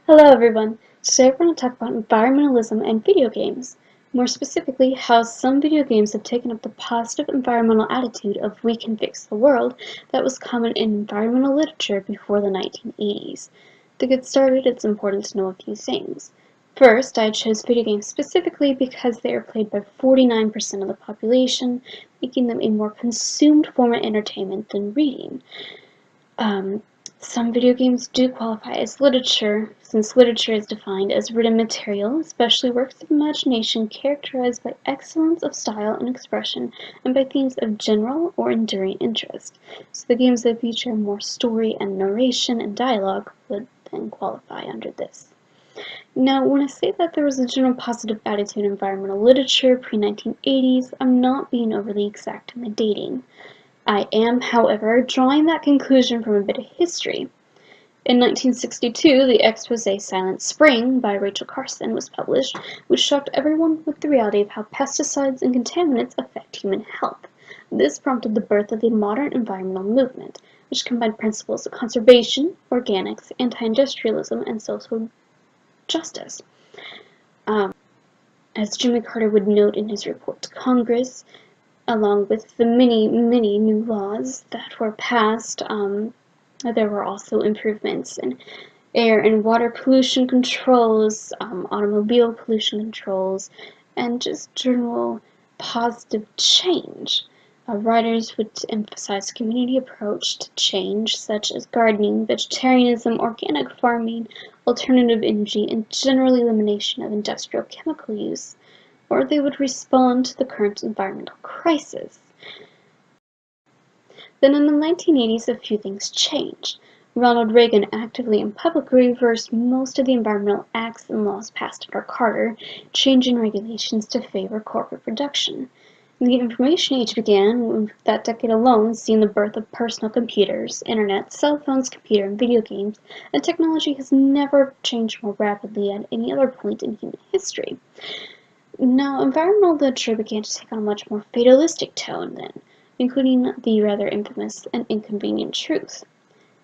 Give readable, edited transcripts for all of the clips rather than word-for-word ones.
Hello everyone! Today we're going to talk about environmentalism and video games. More specifically, how some video games have taken up the positive environmental attitude of "we can fix the world" that was common in environmental literature before the 1980s. To get started, it's important to know a few things. First, I chose video games specifically because they are played by 49% of the population, making them a more consumed form of entertainment than reading. Some video games do qualify as literature, since literature is defined as written material, especially works of imagination characterized by excellence of style and expression, and by themes of general or enduring interest. So the games that feature more story and narration and dialogue would then qualify under this. Now, when I say that there was a general positive attitude in environmental literature pre-1980s, I'm not being overly exact in my dating. I am, however, drawing that conclusion from a bit of history. In 1962, the exposé Silent Spring by Rachel Carson was published, which shocked everyone with the reality of how pesticides and contaminants affect human health. This prompted the birth of the modern environmental movement, which combined principles of conservation, organics, anti-industrialism, and social justice. As Jimmy Carter would note in his report to Congress, along with the many new laws that were passed, there were also improvements in air and water pollution controls, automobile pollution controls, and just general positive change. Writers would emphasize community approach to change, such as gardening, vegetarianism, organic farming, alternative energy, and general elimination of industrial chemical use, or they would respond to the current environmental crisis. Then in the 1980s, a few things changed. Ronald Reagan actively and publicly reversed most of the environmental acts and laws passed under Carter, changing regulations to favor corporate production. The information age began with that decade alone, seeing the birth of personal computers, internet, cell phones, computer and video games, and technology has never changed more rapidly at any other point in human history. Now, environmental literature began to take on a much more fatalistic tone then, including the rather infamous and inconvenient truth.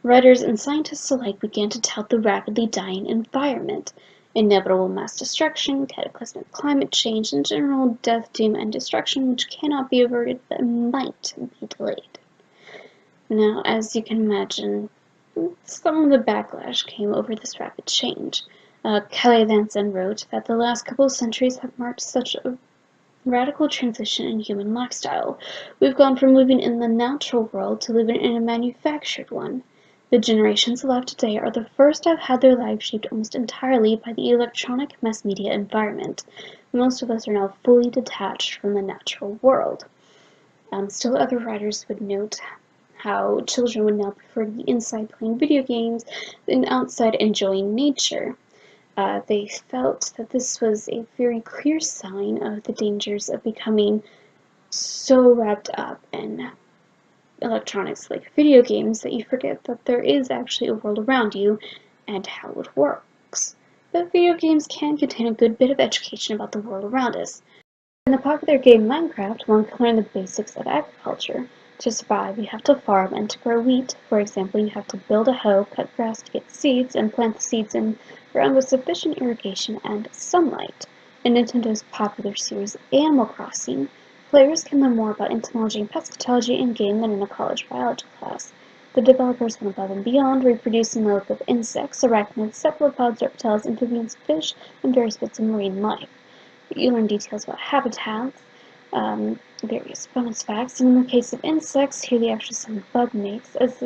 Writers and scientists alike began to tout the rapidly dying environment, inevitable mass destruction, cataclysmic climate change, and general death, doom, and destruction which cannot be averted but might be delayed. Now, as you can imagine, some of the backlash came over this rapid change. Kalle wrote that the last couple of centuries have marked such a radical transition in human lifestyle. We've gone from living in the natural world to living in a manufactured one. The generations alive today are the first to have had their lives shaped almost entirely by the electronic mass media environment. Most of us are now fully detached from the natural world. Still other writers would note how children would now prefer to be inside playing video games than outside enjoying nature. They felt that this was a very clear sign of the dangers of becoming so wrapped up in electronics like video games that you forget that there is actually a world around you and how it works. But video games can contain a good bit of education about the world around us. In the popular game Minecraft, one can learn the basics of agriculture. To survive, you have to farm and to grow wheat. For example, you have to build a hoe, cut grass to get seeds, and plant the seeds in ground with sufficient irrigation and sunlight. In Nintendo's popular series Animal Crossing, players can learn more about entomology and pescatology in-game than in a college biology class. The developers went above and beyond, reproducing the look of insects, arachnids, cephalopods, reptiles, amphibians, fish, and various bits of marine life. You learn details about habitats, various bonus facts, and in the case of insects, here the actual sound bug makes, as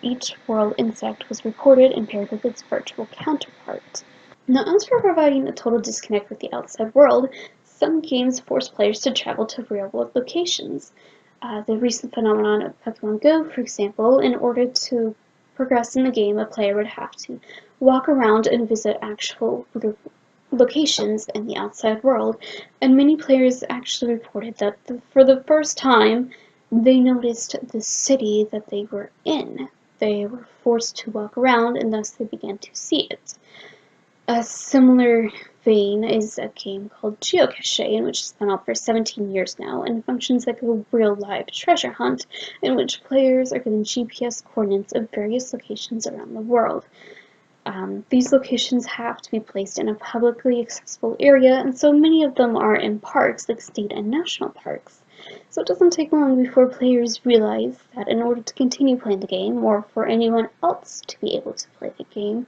each world insect was recorded and paired with its virtual counterpart. Now, as for providing a total disconnect with the outside world, some games force players to travel to real-world locations. The recent phenomenon of Pokemon Go, for example, in order to progress in the game, a player would have to walk around and visit actual locations in the outside world, and many players actually reported that for the first time they noticed the city that they were in. They were forced to walk around, and thus they began to see it. A similar vein is a game called Geocaching, in which has been out for 17 years now and functions like a real live treasure hunt in which players are given GPS coordinates of various locations around the world. These locations have to be placed in a publicly accessible area, and so many of them are in parks, like state and national parks. So it doesn't take long before players realize that in order to continue playing the game, or for anyone else to be able to play the game,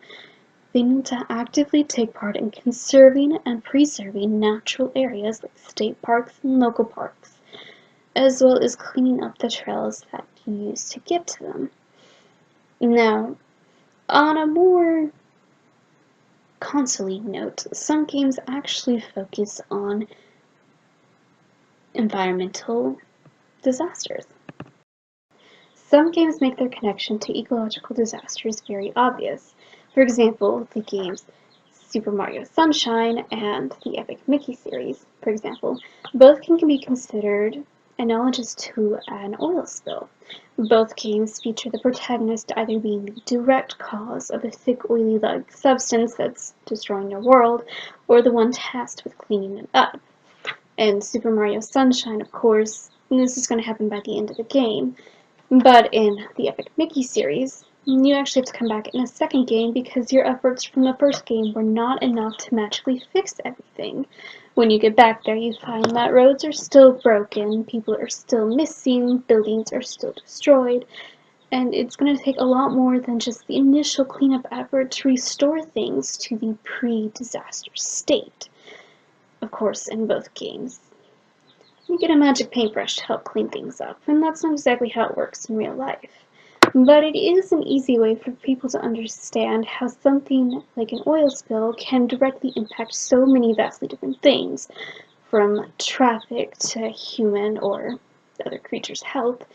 they need to actively take part in conserving and preserving natural areas like state parks and local parks, as well as cleaning up the trails that you use to get to them. Now, on a more console note, some games actually focus on environmental disasters. Some games make their connection to ecological disasters very obvious. For example, the games Super Mario Sunshine and the Epic Mickey series, for example, both can be considered analogies to an oil spill. Both games feature the protagonist either being the direct cause of a thick, oily-like substance that's destroying your world, or the one tasked with cleaning it up. In Super Mario Sunshine, of course, this is going to happen by the end of the game, but in the Epic Mickey series, you actually have to come back in a second game because your efforts from the first game were not enough to magically fix everything. When you get back there, you find that roads are still broken, people are still missing, buildings are still destroyed, and it's going to take a lot more than just the initial cleanup effort to restore things to the pre-disaster state. Of course, in both games, you get a magic paintbrush to help clean things up, and that's not exactly how it works in real life. But it is an easy way for people to understand how something like an oil spill can directly impact so many vastly different things, from traffic to human or other creatures' health,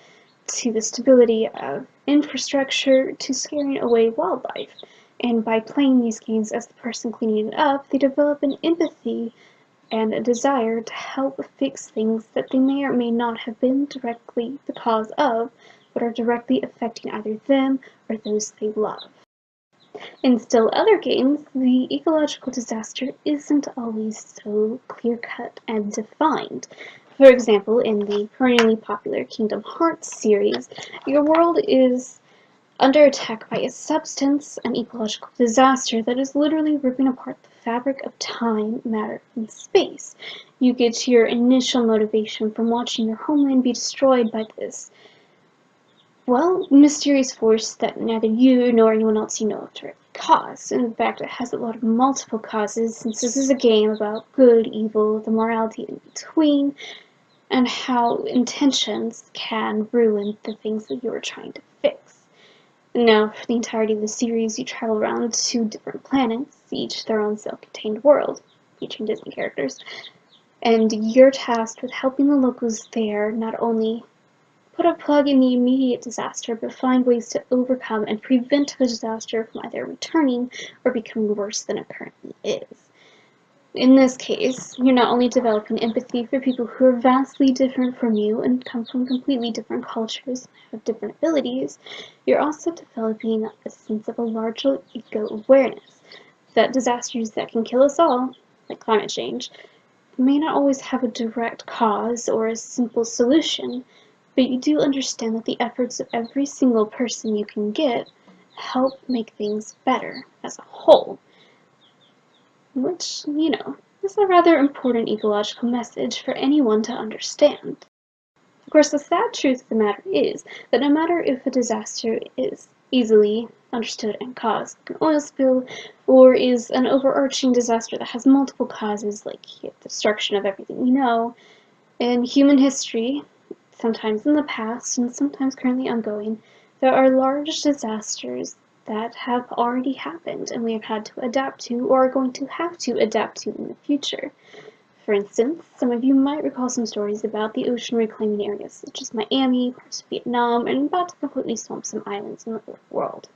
to the stability of infrastructure, to scaring away wildlife. And by playing these games as the person cleaning it up, they develop an empathy and a desire to help fix things that they may or may not have been directly the cause of, but are directly affecting either them or those they love. In still other games, the ecological disaster isn't always so clear-cut and defined. For example, in the perennially popular Kingdom Hearts series, your world is under attack by a substance, an ecological disaster that is literally ripping apart the fabric of time, matter, and space. You get your initial motivation from watching your homeland be destroyed by this, well, mysterious force that neither you nor anyone else you know of directly caused. In fact, it has a lot of multiple causes, since this is a game about good, evil, the morality in between, and how intentions can ruin the things that you are trying to fix. Now, for the entirety of the series, you travel around 2 different planets, each their own self-contained world, featuring Disney characters, and you're tasked with helping the locals there not only put a plug in the immediate disaster, but find ways to overcome and prevent the disaster from either returning or becoming worse than it currently is. In this case, you're not only developing empathy for people who are vastly different from you and come from completely different cultures and have different abilities, you're also developing a sense of a larger eco-awareness that disasters that can kill us all, like climate change, may not always have a direct cause or a simple solution, but you do understand that the efforts of every single person you can get help make things better as a whole. Which, is a rather important ecological message for anyone to understand. Of course, the sad truth of the matter is that no matter if a disaster is easily understood and caused, like an oil spill, or is an overarching disaster that has multiple causes, like the destruction of everything we know, in human history, sometimes in the past and sometimes currently ongoing, there are large disasters that have already happened and we have had to adapt to or are going to have to adapt to in the future. For instance, some of you might recall some stories about the ocean reclaiming areas such as Miami, parts of Vietnam, and about to completely swamp some islands in the world.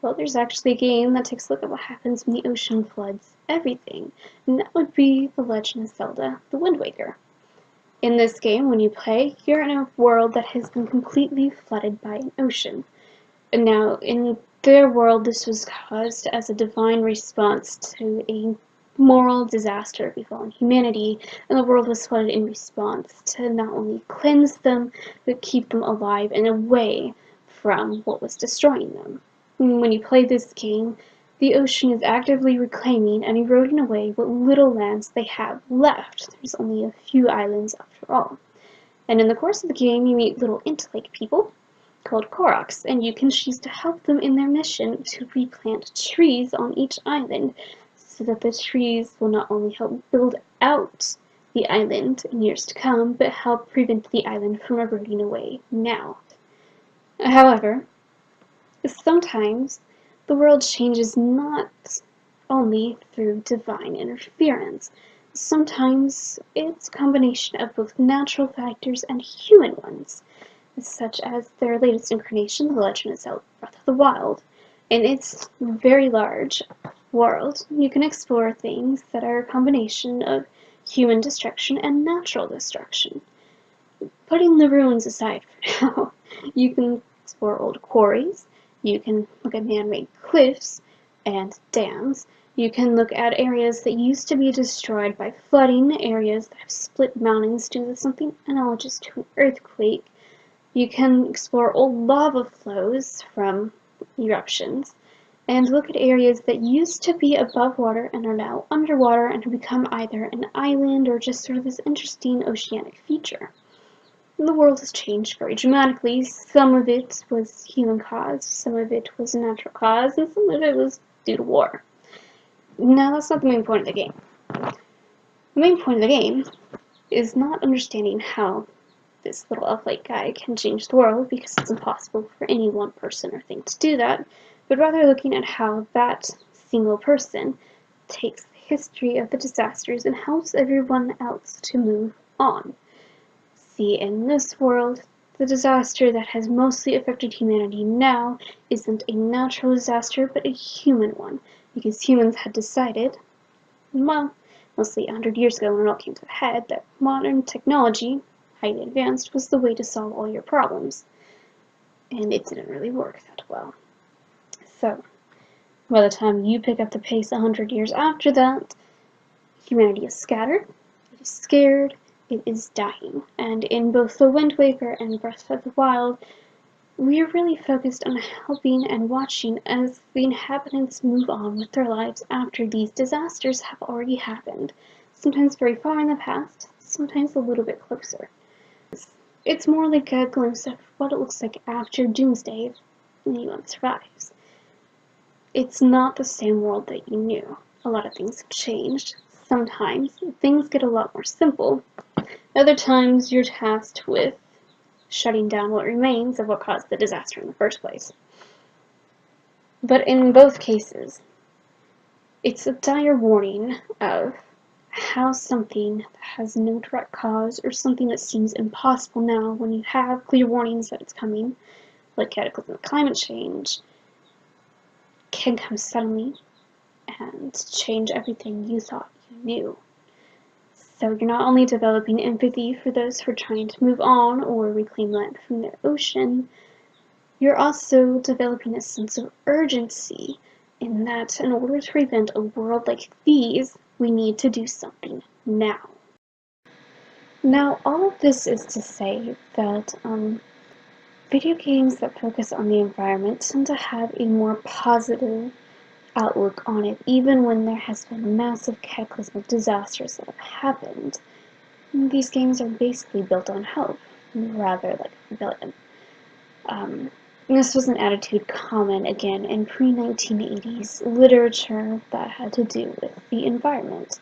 Well, there's actually a game that takes a look at what happens when the ocean floods everything, and that would be The Legend of Zelda: The Wind Waker. In this game, when you play, you're in a world that has been completely flooded by an ocean. And now, in their world, this was caused as a divine response to a moral disaster befallen humanity, and the world was flooded in response to not only cleanse them, but keep them alive and away from what was destroying them. And when you play this game, The ocean is actively reclaiming and eroding away what little lands they have left. There's only a few islands after all. And in the course of the game, you meet little ant-like people called Koroks, and you can choose to help them in their mission to replant trees on each island, so that the trees will not only help build out the island in years to come, but help prevent the island from eroding away now. However, sometimes the world changes not only through divine interference. Sometimes it's a combination of both natural factors and human ones, such as their latest incarnation, The Legend of Zelda Breath of the Wild. In its very large world, you can explore things that are a combination of human destruction and natural destruction. Putting the ruins aside for now, you can explore old quarries, you can look at man-made cliffs and dams, you can look at areas that used to be destroyed by flooding, areas that have split mountains due to something analogous to an earthquake. You can explore old lava flows from eruptions, and look at areas that used to be above water and are now underwater and have become either an island or just sort of this interesting oceanic feature. The world has changed very dramatically. Some of it was human caused, some of it was natural cause, and some of it was due to war. Now, that's not the main point of the game. The main point of the game is not understanding how this little elf-like guy can change the world, because it's impossible for any one person or thing to do that, but rather looking at how that single person takes the history of the disasters and helps everyone else to move on. See, in this world, the disaster that has mostly affected humanity now isn't a natural disaster, but a human one, because humans had decided, well, mostly 100 years ago when it all came to a head, that modern technology, highly advanced, was the way to solve all your problems. And it didn't really work that well. So, by the time you pick up the pace 100 years after that, humanity is scattered, it is scared, it is dying. And in both The Wind Waker and Breath of the Wild, we are really focused on helping and watching as the inhabitants move on with their lives after these disasters have already happened. Sometimes very far in the past, sometimes a little bit closer. It's more like a glimpse of what it looks like after Doomsday if anyone survives. It's not the same world that you knew. A lot of things have changed. Sometimes things get a lot more simple. Other times you're tasked with shutting down what remains of what caused the disaster in the first place. But in both cases, it's a dire warning of how something that has no direct cause, or something that seems impossible now when you have clear warnings that it's coming, like cataclysmic climate change, can come suddenly and change everything you thought you knew. So you're not only developing empathy for those who are trying to move on or reclaim land from their ocean, you're also developing a sense of urgency in that in order to prevent a world like these, we need to do something now. Now, all of this is to say that video games that focus on the environment tend to have a more positive outlook on it, even when there has been massive cataclysmic disasters that have happened. These games are basically built on hope, rather like rebellion. This was an attitude common, again, in pre-1980s literature that had to do with the environment.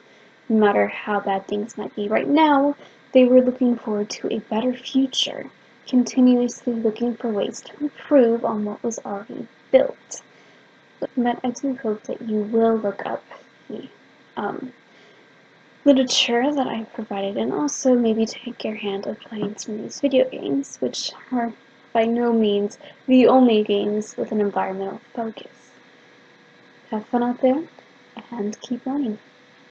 No matter how bad things might be right now, they were looking forward to a better future, continuously looking for ways to improve on what was already built. But I do hope that you will look up the literature that I've provided, and also maybe take your hand of playing some of these video games, which are by no means the only games with an environmental focus. Have fun out there, and keep learning.